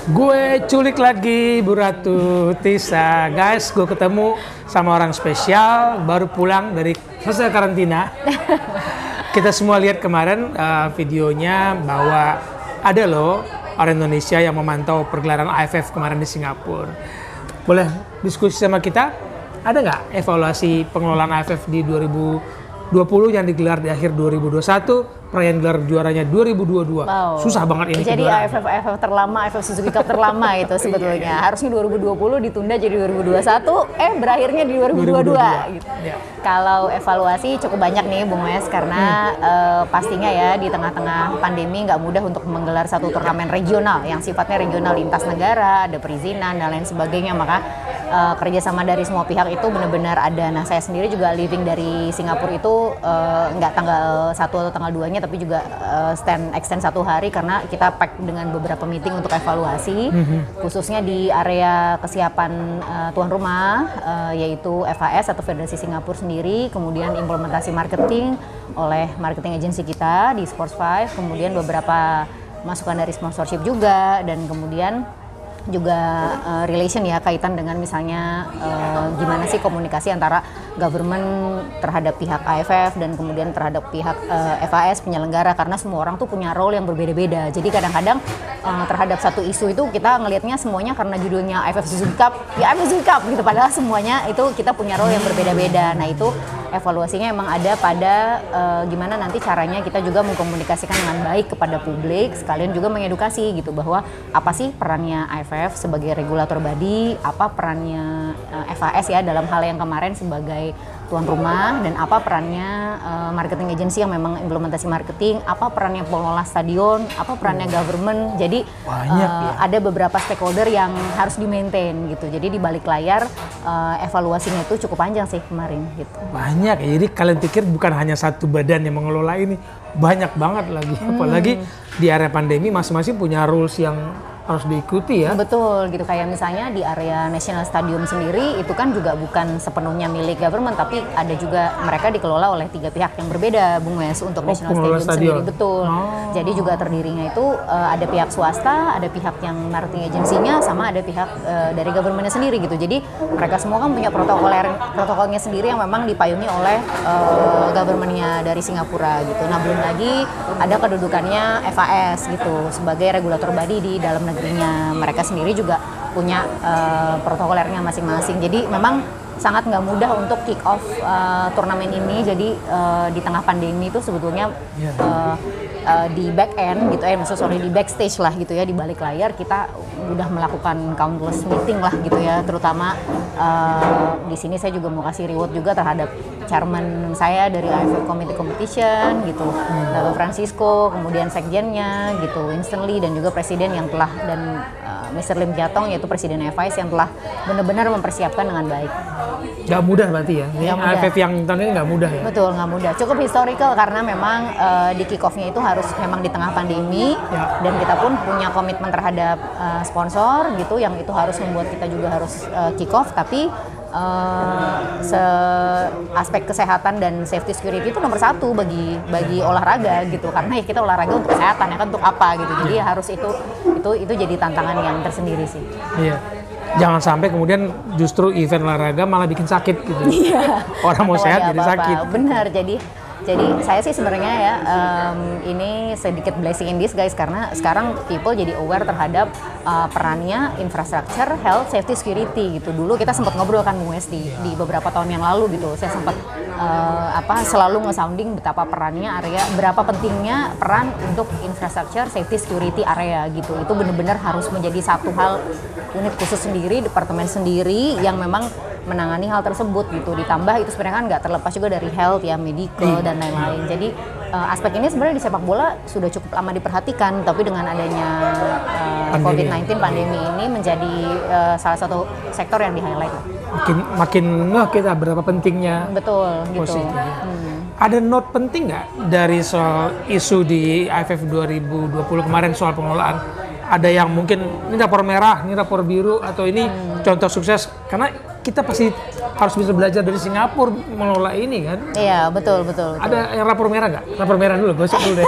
Gue culik lagi Bu Ratu Tisa. Guys, gue ketemu sama orang spesial baru pulang dari selesai karantina. Kita semua lihat kemarin videonya bahwa ada loh orang Indonesia yang memantau pergelaran AFF kemarin di Singapura. Boleh diskusi sama kita? Ada nggak evaluasi pengelolaan AFF di 2020 yang digelar di akhir 2021? Perayaan gelar juaranya 2022. Wow. Susah banget ini. Jadi AFF terlama, AFF Suzuki Cup terlama itu sebetulnya. Harusnya 2020 ditunda jadi 2021, berakhirnya di 2022 gitu. Ya. Kalau evaluasi cukup banyak nih Bung Wes, karena pastinya ya di tengah-tengah pandemi nggak mudah untuk menggelar satu turnamen regional yang sifatnya regional lintas negara, ada perizinan dan lain sebagainya, maka kerjasama dari semua pihak itu benar-benar ada. Nah, saya sendiri juga living dari Singapura itu nggak tanggal 1 atau tanggal 2-nya, tapi juga extend 1 hari karena kita pack dengan beberapa meeting untuk evaluasi, khususnya di area kesiapan tuan rumah, yaitu FAS atau Federasi Singapura sendiri, kemudian implementasi marketing oleh marketing agency kita di Sports 5, kemudian beberapa masukan dari sponsorship juga, dan kemudian juga relation ya, kaitan dengan misalnya gimana sih komunikasi antara government terhadap pihak AFF dan kemudian terhadap pihak FAS penyelenggara, karena semua orang tuh punya role yang berbeda-beda. Jadi kadang-kadang terhadap satu isu itu kita ngelihatnya semuanya karena judulnya AFF Suzuki Cup, ya AFF Suzuki Cup gitu, padahal semuanya itu kita punya role yang berbeda-beda. Nah, itu evaluasinya emang ada pada gimana nanti caranya kita juga mengkomunikasikan dengan baik kepada publik, sekalian juga mengedukasi gitu bahwa apa sih perannya AFF sebagai regulator body, apa perannya FAS ya dalam hal yang kemarin sebagai tuan rumah, dan apa perannya marketing agency yang memang implementasi marketing, apa perannya pengelola stadion, apa perannya government. Jadi ada beberapa stakeholder yang harus di-maintain gitu. Jadi di balik layar evaluasinya itu cukup panjang sih kemarin gitu. Banyak ya, jadi kalian pikir bukan hanya satu badan yang mengelola ini, banyak banget lagi. Apalagi di area pandemi masing-masing punya rules yang harus diikuti ya. Betul gitu, kayak misalnya di area National Stadium sendiri itu kan juga bukan sepenuhnya milik government, tapi ada juga mereka dikelola oleh 3 pihak yang berbeda Bung Wes untuk National Stadium sendiri. Betul. Jadi juga terdirinya itu ada pihak swasta, ada pihak yang marketing agensinya, sama ada pihak dari governmentnya sendiri gitu. Jadi mereka semua kan punya protokolnya sendiri yang memang dipayungi oleh governmentnya dari Singapura gitu. Nah, belum lagi ada kedudukannya FAS gitu sebagai regulator body di dalam negerinya. Mereka sendiri juga punya protokolernya masing-masing. Jadi memang sangat nggak mudah untuk kick off turnamen ini. Jadi di tengah pandemi itu sebetulnya di back end gitu di backstage lah gitu ya, di balik layar kita udah melakukan countless meeting lah gitu ya, terutama di sini saya juga mau kasih reward juga terhadap chairman saya dari AFF Committee Competition gitu, Lalu Francisco, kemudian sekjennya gitu, Winston Lee, dan juga presiden yang telah, dan Mr. Lim Jatong yaitu presiden FIS yang telah benar-benar mempersiapkan dengan baik. Gak mudah berarti ya, ini AFF yang tahun ini gak mudah ya? Betul, gak mudah, cukup historical karena memang di kick off-nya itu harus memang di tengah pandemi dan kita pun punya komitmen terhadap sponsor gitu, yang itu harus membuat kita juga harus kick off, tapi aspek kesehatan dan safety security itu nomor 1 bagi olahraga gitu, karena ya kita olahraga untuk kesehatan ya kan, untuk apa gitu, jadi harus itu jadi tantangan yang tersendiri sih. Iya. Jangan sampai kemudian justru event olahraga malah bikin sakit gitu. Iya. Orang mau sehat jadi sakit. Benar, jadi saya sih sebenarnya ya ini sedikit blessing in disguise, karena sekarang people jadi aware terhadap perannya infrastruktur, health, safety, security gitu. Dulu kita sempat ngobrol kan Bung Wes di beberapa tahun yang lalu gitu. Saya sempat selalu nge-sounding betapa perannya berapa pentingnya peran untuk infrastruktur, safety, security area gitu. Itu benar-benar harus menjadi satu hal unit khusus sendiri, departemen sendiri yang memang menangani hal tersebut gitu. Ditambah itu sebenarnya kan nggak terlepas juga dari health ya, medical dan lain-lain. Jadi aspek ini sebenarnya di sepak bola sudah cukup lama diperhatikan, tapi dengan adanya COVID-19 pandemi ini menjadi salah satu sektor yang di-highlight. Makin ngeh kita berapa pentingnya. Betul gitu. Ada note penting nggak dari soal isu di AFF 2020 kemarin soal pengelolaan? Ada yang mungkin ini rapor merah, ini rapor biru, atau ini contoh sukses, karena kita pasti harus bisa belajar dari Singapura mengelola ini kan? Iya, betul. Ada yang rapor merah nggak? Rapor merah dulu, gosip dulu deh.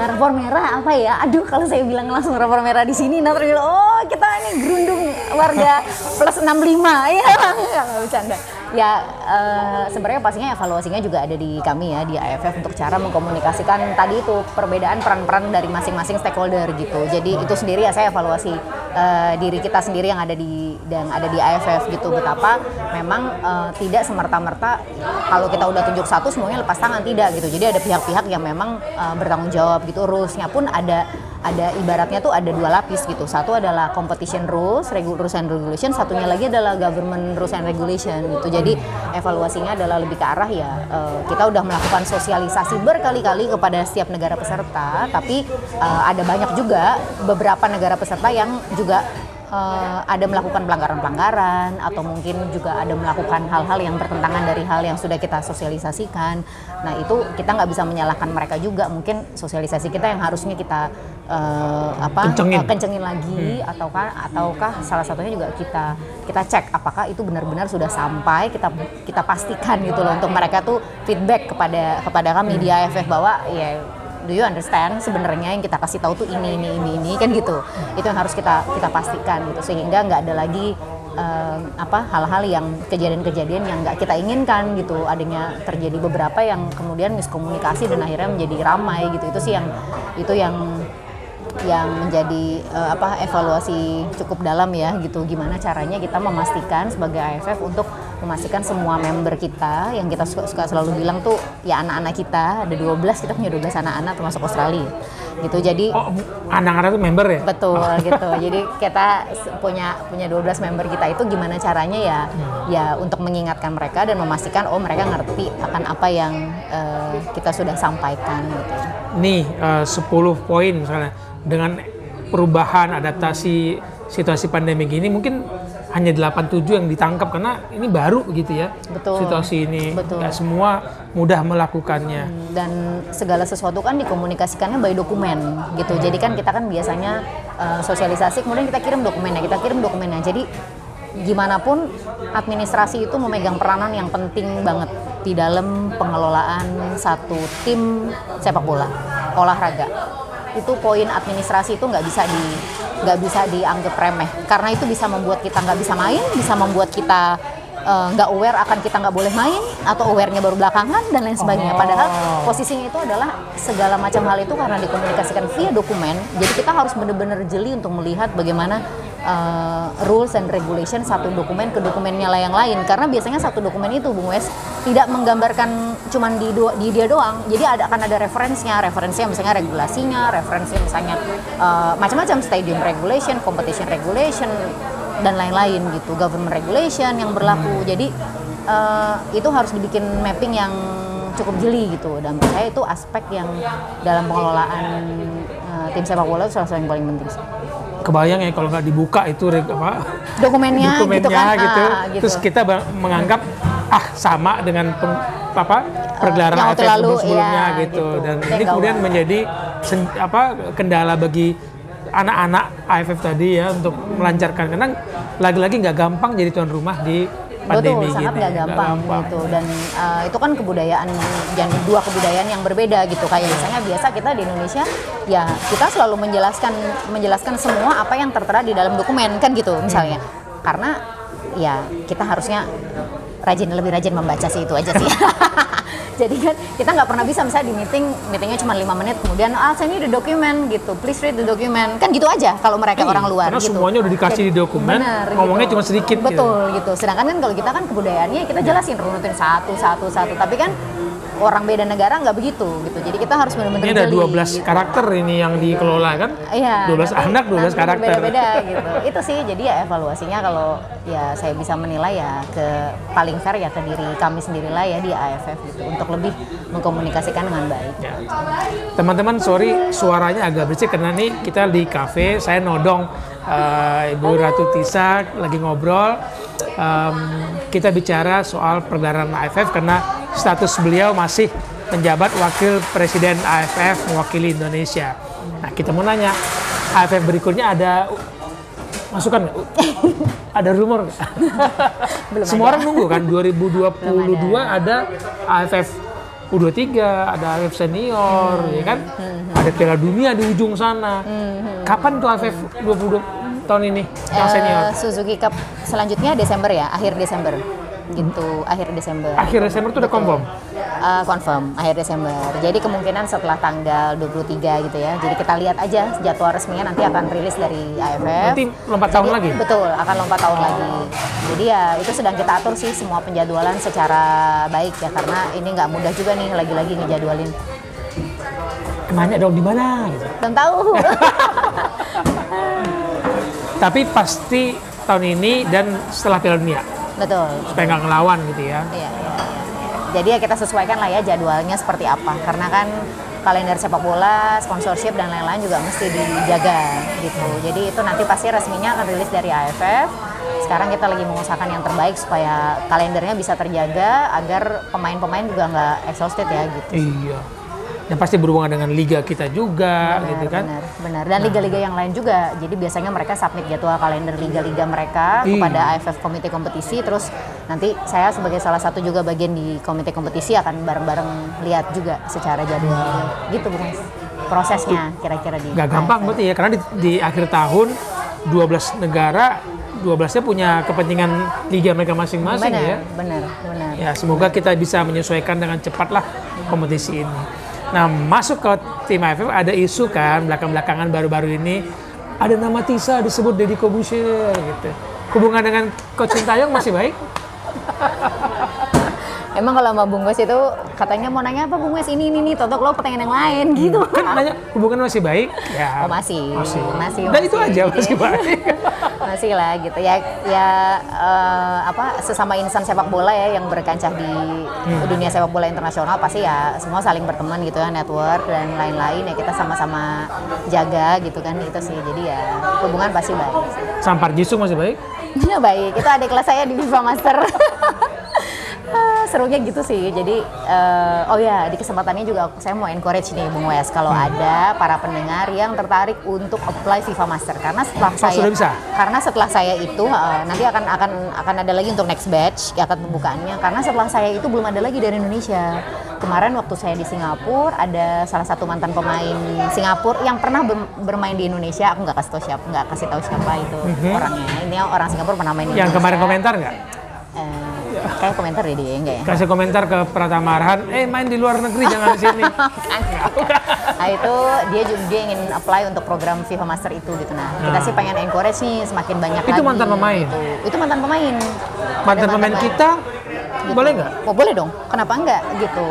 Rapor merah apa ya? Aduh, kalau saya bilang langsung rapor merah di sini, nanti bilang, oh kita ini gerundung warga plus 65, ya nggak bercanda. Ya sebenarnya pastinya evaluasinya juga ada di kami ya di AFF untuk cara mengkomunikasikan tadi itu perbedaan peran-peran dari masing-masing stakeholder gitu. Jadi itu sendiri ya saya evaluasi diri kita sendiri yang ada di AFF gitu, betapa memang tidak semerta-merta kalau kita udah tunjuk satu semuanya lepas tangan, tidak gitu. Jadi ada pihak-pihak yang memang bertanggung jawab gitu. Rules-nya pun ada ibaratnya tuh ada dua lapis gitu. Satu adalah competition rules and regulation, satunya lagi adalah government rules and regulation gitu. Jadi evaluasinya adalah lebih ke arah ya kita udah melakukan sosialisasi berkali-kali kepada setiap negara peserta, tapi ada banyak juga beberapa negara peserta yang juga ada melakukan pelanggaran-pelanggaran atau mungkin juga ada melakukan hal-hal yang bertentangan dari hal yang sudah kita sosialisasikan. Nah itu kita nggak bisa menyalahkan mereka juga, mungkin sosialisasi kita yang harusnya kita kencengin lagi, ataukah salah satunya juga kita cek apakah itu benar-benar sudah sampai, kita pastikan gitu loh, untuk mereka tuh feedback kepada kami di AFF bahwa ya do you understand sebenarnya yang kita kasih tahu tuh ini kan gitu. Itu yang harus kita pastikan gitu, sehingga nggak ada lagi hal-hal yang kejadian-kejadian yang nggak kita inginkan gitu, adanya terjadi beberapa yang kemudian miskomunikasi dan akhirnya menjadi ramai gitu. Itu sih yang menjadi evaluasi cukup dalam ya gitu, gimana caranya kita memastikan sebagai AFF untuk memastikan semua member kita yang kita suka selalu bilang tuh ya anak-anak kita ada 12, kita punya 12 anak-anak termasuk Australia gitu. Jadi anak-anak tuh member ya? Betul gitu. Jadi kita punya 12 member kita itu gimana caranya ya untuk mengingatkan mereka dan memastikan mereka ngerti akan apa yang kita sudah sampaikan gitu. Nih 10 poin misalnya dengan perubahan adaptasi situasi pandemi gini, mungkin hanya 8-7 yang ditangkap karena ini baru gitu ya. Betul. Situasi ini nggak semua mudah melakukannya. Dan segala sesuatu kan dikomunikasikannya by dokumen gitu. Jadi kan kita kan biasanya sosialisasi kemudian kita kirim dokumennya. Jadi gimana pun administrasi itu memegang peranan yang penting banget di dalam pengelolaan satu tim sepak bola olahraga. Itu poin administrasi itu nggak bisa dianggap remeh, karena itu bisa membuat kita nggak bisa main, bisa membuat kita nggak aware akan kita nggak boleh main, atau awarenya baru belakangan dan lain sebagainya. Padahal posisinya itu adalah segala macam hal itu karena dikomunikasikan via dokumen. Jadi kita harus benar-benar jeli untuk melihat bagaimana rules and regulation satu dokumen ke dokumennya yang lain, karena biasanya satu dokumen itu Bung Wes tidak menggambarkan cuman di dia doang. Jadi akan ada referensinya misalnya regulasinya, referensinya misalnya macam-macam, stadium regulation, competition regulation dan lain-lain gitu, government regulation yang berlaku. Jadi itu harus dibikin mapping yang cukup jeli gitu, dan menurut saya itu aspek yang dalam pengelolaan tim sepak bola itu salah satu yang paling penting sih. Kebayang ya kalau nggak dibuka itu dokumennya gitu kan, gitu. Terus kita menganggap sama dengan pergelaran AFF sebelumnya gitu. Dan ini kemudian menjadi kendala bagi anak-anak AFF tadi ya untuk melancarkan, karena lagi-lagi nggak gampang jadi tuan rumah di pandemi. Betul, sangat nggak gampang gitu. Dan itu kan kebudayaan, dan dua kebudayaan yang berbeda gitu. Kayak misalnya biasa kita di Indonesia ya kita selalu menjelaskan semua apa yang tertera di dalam dokumen kan gitu misalnya. Karena ya kita harusnya lebih rajin membaca sih, itu aja sih. Jadi kan kita nggak pernah bisa misalnya di meetingnya cuma 5 menit kemudian saya ini the document gitu, please read the document, kan gitu aja kalau mereka orang luar karena gitu. Semuanya udah dikasih di dokumen, ngomongnya cuma sedikit. Betul gitu. Sedangkan kan kalau kita kan kebudayaannya kita jelasin runutin satu, tapi kan orang beda negara nggak begitu gitu. Jadi kita harus benar-benar ini ada 12 karakter ini yang dikelola kan. Iya, 12 anak, 12 karakter. Beda-beda gitu. Itu sih, jadi ya evaluasinya kalau ya saya bisa menilai ya paling fair ya ke diri kami sendiri lah ya di AFF gitu, untuk lebih mengkomunikasikan dengan baik. Ya. Teman-teman, sorry suaranya agak berisik karena nih kita di kafe, saya nodong Ibu Ratu Tisa lagi ngobrol. Kita bicara soal pergelaran AFF karena status beliau masih penjabat wakil presiden AFF mewakili Indonesia. Nah, kita mau nanya, AFF berikutnya ada masukan nggak? Ada rumor nggak? Semua orang nunggu kan 2022 ada AFF U23, ada AFF senior, ya kan? Ada Piala Dunia di ujung sana. Kapan tuh AFF 20 tahun ini yang senior? Suzuki Cup selanjutnya Desember ya, akhir Desember. Gitu, akhir Desember. Akhir Desember tuh udah confirm? Confirm, akhir Desember. Jadi kemungkinan setelah tanggal 23 gitu ya. Jadi kita lihat aja jadwal resminya nanti akan rilis dari AFF. Nanti lompat tahun lagi? Betul, akan lompat tahun lagi. Jadi ya itu sedang kita atur sih semua penjadwalan secara baik ya. Karena ini nggak mudah juga nih lagi-lagi ngejadwalin. Nanya dong di mana? Gitu. Belum tahu. Tapi pasti tahun ini dan setelah Piala Dunia. Betul. Supaya nggak ngelawan gitu ya. Iya. Jadi ya kita sesuaikan lah ya jadwalnya seperti apa. Karena kan kalender sepak bola, sponsorship dan lain-lain juga mesti dijaga gitu. Jadi itu nanti pasti resminya akan rilis dari AFF. Sekarang kita lagi mengusahakan yang terbaik supaya kalendernya bisa terjaga agar pemain-pemain juga nggak exhausted ya gitu. Iya. Yang pasti berhubungan dengan liga kita juga, gitu kan? Benar. Dan liga-liga yang lain juga. Jadi biasanya mereka submit jadwal kalender liga-liga mereka kepada AFF komite kompetisi. Terus nanti saya sebagai salah satu juga bagian di komite kompetisi akan bareng-bareng lihat juga secara jadwal. Gitu Bu Mas. Prosesnya kira-kira di Gak gampang berarti ya, karena di akhir tahun 12 negara 12-nya punya kepentingan liga mereka masing-masing ya. Benar. Ya, semoga kita bisa menyesuaikan dengan cepat lah kompetisi ini. Nah, masuk ke tim AFF ada isu kan belakang-belakangan baru-baru ini ada nama Tisa disebut Deddy Corbuzier gitu. Hubungan dengan Coach Sintayong masih baik? Emang kalau sama Bung Wes itu katanya mau nanya apa Bung Wes ini totok lo pertanyaan yang lain gitu. Kan nanya hubungan masih baik? Ya. Oh masih. Dan itu aja masih baik. Masih lah gitu ya sesama insan sepak bola ya yang berkancah di dunia sepak bola internasional pasti ya semua saling berteman gitu ya, network dan lain-lain ya kita sama-sama jaga gitu kan itu sih. Jadi ya hubungan pasti baik. Sampar Jisung masih baik? Iya baik. Itu adik kelas saya di FIFA Master. Serunya gitu sih. Jadi di kesempatannya juga saya mau encourage nih Bung Wes kalau ada para pendengar yang tertarik untuk apply FIFA Master karena setelah saya itu nanti akan ada lagi untuk next batch ya pembukaannya karena setelah saya itu belum ada lagi dari Indonesia. Kemarin waktu saya di Singapura ada salah satu mantan pemain Singapura yang pernah bermain di Indonesia. Aku nggak kasih tahu siapa itu orangnya. Ini orang Singapura pernah main di Indonesia. Yang kemarin komentar nggak? Kayak komentar deh dia enggak ya? Kasih komentar ke Pratama Arhan, main di luar negeri jangan di sini. Nah itu dia ingin apply untuk program FIFA Master itu gitu. Nah kita sih pengen encourage nih semakin banyak lagi. Itu mantan pemain? Itu mantan pemain. Mantan pemain kita gitu. Boleh nggak? Oh boleh dong, kenapa enggak gitu.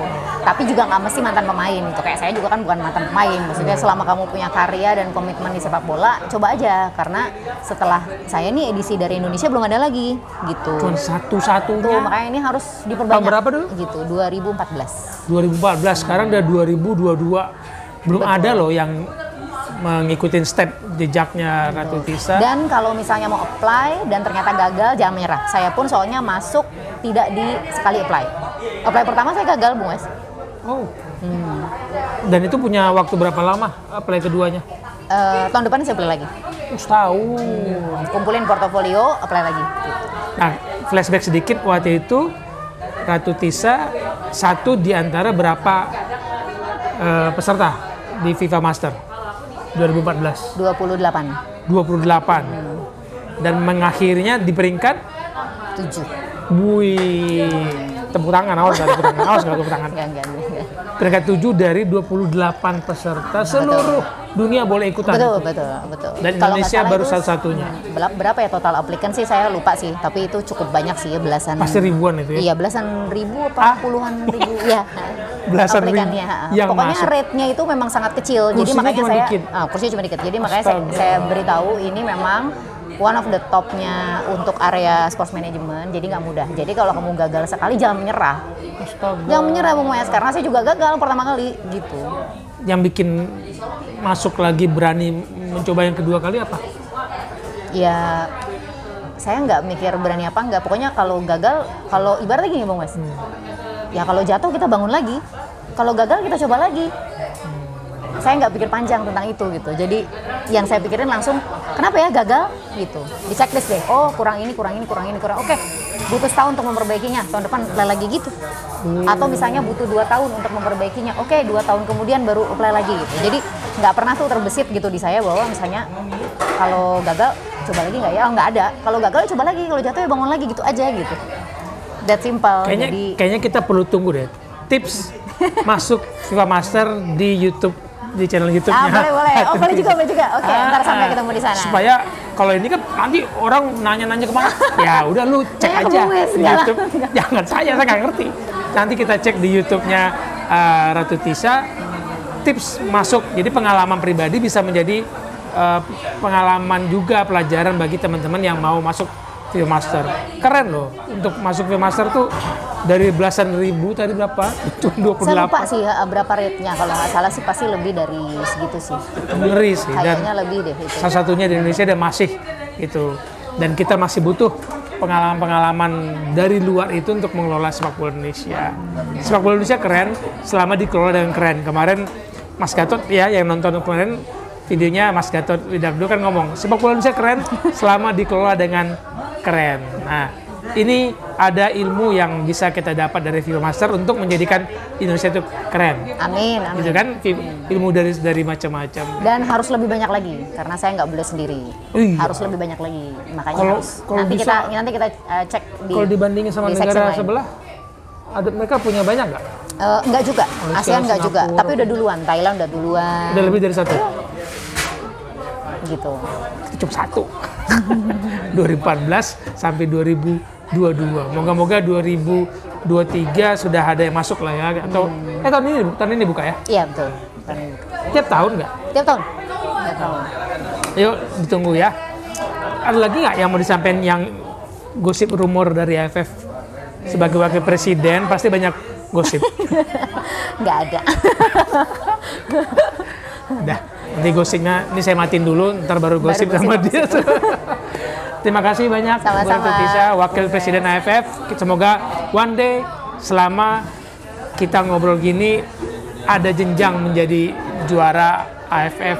Tapi juga nggak mesti mantan pemain gitu. Kayak saya juga kan bukan mantan pemain. Maksudnya selama kamu punya karya dan komitmen di sepak bola, coba aja. Karena setelah saya nih edisi dari Indonesia belum ada lagi gitu. Cuma satu-satunya. Tuh, makanya ini harus diperbanyak. Tahun berapa dulu? Gitu, 2014. 2014, sekarang udah 2022. Belum ada loh yang mengikuti step jejaknya Ratu Tisa. Dan kalau misalnya mau apply dan ternyata gagal, jangan menyerah. Saya pun soalnya masuk tidak di sekali apply. Apply pertama saya gagal, Bung Wes. Oh. Dan itu punya waktu berapa lama apply keduanya? Tahun depan saya apply lagi. Setahun. Kumpulin portofolio, apply lagi. Nah, flashback sedikit waktu itu Ratu Tisa satu di antara berapa peserta di FIFA Master 2014? 28. Dan mengakhirnya di peringkat 7. Wih, tepuk tangan, awas nggak tepuk tangan. Enggak. Peringkat 7 dari 28 peserta seluruh dunia boleh ikutan. Betul. Dan Indonesia baru satu-satunya. Berapa ya total applicant sih saya lupa sih, tapi itu cukup banyak sih, belasan. Pasti ribuan itu ya? Iya, belasan ribu apa puluhan ribu ya. Belasan ribu yang pokoknya masuk. rate-nya itu memang sangat kecil. Kursinya jadi makanya cuma saya dikit. Kursinya cuma dikit. Jadi makanya saya beritahu ini memang one of the top-nya untuk area sports management, jadi nggak mudah. Jadi kalau kamu gagal sekali jangan menyerah. Jangan menyerah Bung Mas, karena saya juga gagal pertama kali gitu. Yang bikin masuk lagi berani mencoba yang kedua kali apa? Ya saya nggak mikir berani apa nggak. Pokoknya kalau gagal, kalau ibaratnya gini Bung Mas. Ya kalau jatuh kita bangun lagi. Kalau gagal kita coba lagi. Saya nggak pikir panjang tentang itu gitu. Jadi yang saya pikirin langsung kenapa ya gagal gitu. Di checklist deh. Oh kurang ini. Oke. butuh setahun untuk memperbaikinya, tahun depan apply lagi gitu. Atau misalnya butuh 2 tahun untuk memperbaikinya, oke 2 tahun kemudian baru apply lagi gitu. Jadi nggak pernah tuh terbesit gitu di saya bahwa misalnya kalau gagal coba lagi nggak ya? Oh, nggak ada. Kalau gagal coba lagi, kalau jatuh ya bangun lagi gitu aja gitu. That simple. Kayaknya kita perlu tunggu deh tips masuk FIFA Master di YouTube, di channel YouTube-nya. Boleh. Oh, boleh juga. Oke, ntar sampai ketemu di sana. Supaya kalau ini kan nanti orang nanya-nanya kemana? Ya udah lu cek aja di YouTube. Jangan saya nggak ngerti. Nanti kita cek di YouTube-nya Ratu Tisha. Tips masuk, jadi pengalaman pribadi bisa menjadi pengalaman juga pelajaran bagi teman-teman yang mau masuk FIFA Master. Keren loh, untuk masuk FIFA Master tuh dari belasan ribu tadi berapa? 28. Saya lupa sih berapa rate-nya, kalau nggak salah sih pasti lebih dari segitu sih. Ngeri sih. Kayaknya lebih deh itu. Salah satunya di Indonesia dan masih gitu. Dan kita masih butuh pengalaman-pengalaman dari luar itu untuk mengelola sepak bola Indonesia. Sepak bola Indonesia keren selama dikelola dengan keren. Kemarin Mas Gatot ya yang nonton kemarin videonya Mas Gatot Widardo kan ngomong sepak bola Indonesia keren selama dikelola dengan keren. Nah, ini ada ilmu yang bisa kita dapat dari FIFA Master untuk menjadikan Indonesia itu keren. Amin. Gitu kan, ilmu dari macam-macam. Dan harus lebih banyak lagi, karena saya nggak boleh sendiri. Harus lebih banyak lagi, makanya nanti kita cek di. Kalau dibandingin sama negara sebelah, mereka punya banyak nggak? Enggak juga, ASEAN enggak juga, tapi udah duluan, Thailand udah duluan. Udah lebih dari 1? Gitu. Cukup 1. 2014 sampai 2022. Moga-moga 2023 sudah ada yang masuk lah ya. Atau tahun ini buka ya? Iya betul. Tiap tahun nggak? Tiap tahun. Yuk ditunggu ya. Ada lagi nggak yang mau disampaikan yang gosip rumor dari AFF? Sebagai wakil presiden pasti banyak gosip. Nggak ada. Udah, nanti gosipnya ini saya matiin dulu, ntar baru gosip sama dia. Terima kasih banyak Bu Ratu Tisha, Wakil Presiden AFF. Semoga one day selama kita ngobrol gini ada jenjang menjadi juara AFF.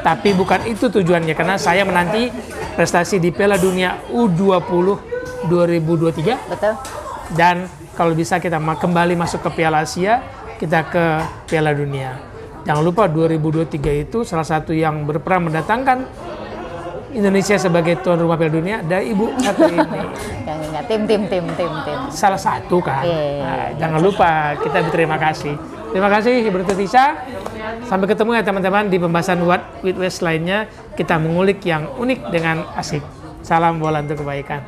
Tapi bukan itu tujuannya, karena saya menanti prestasi di Piala Dunia U20 2023. Betul. Dan kalau bisa kita kembali masuk ke Piala Asia, kita ke Piala Dunia. Jangan lupa 2023 itu salah satu yang berperan mendatangkan Indonesia sebagai tuan rumah Piala Dunia dari Ibu satu ini. Tim. Salah satu kan. Nah, jangan lupa kita berterima kasih. Terima kasih Ibu Ratu Tisha. Sampai ketemu ya teman-teman di pembahasan What with West lainnya. Kita mengulik yang unik dengan asik. Salam bola untuk kebaikan.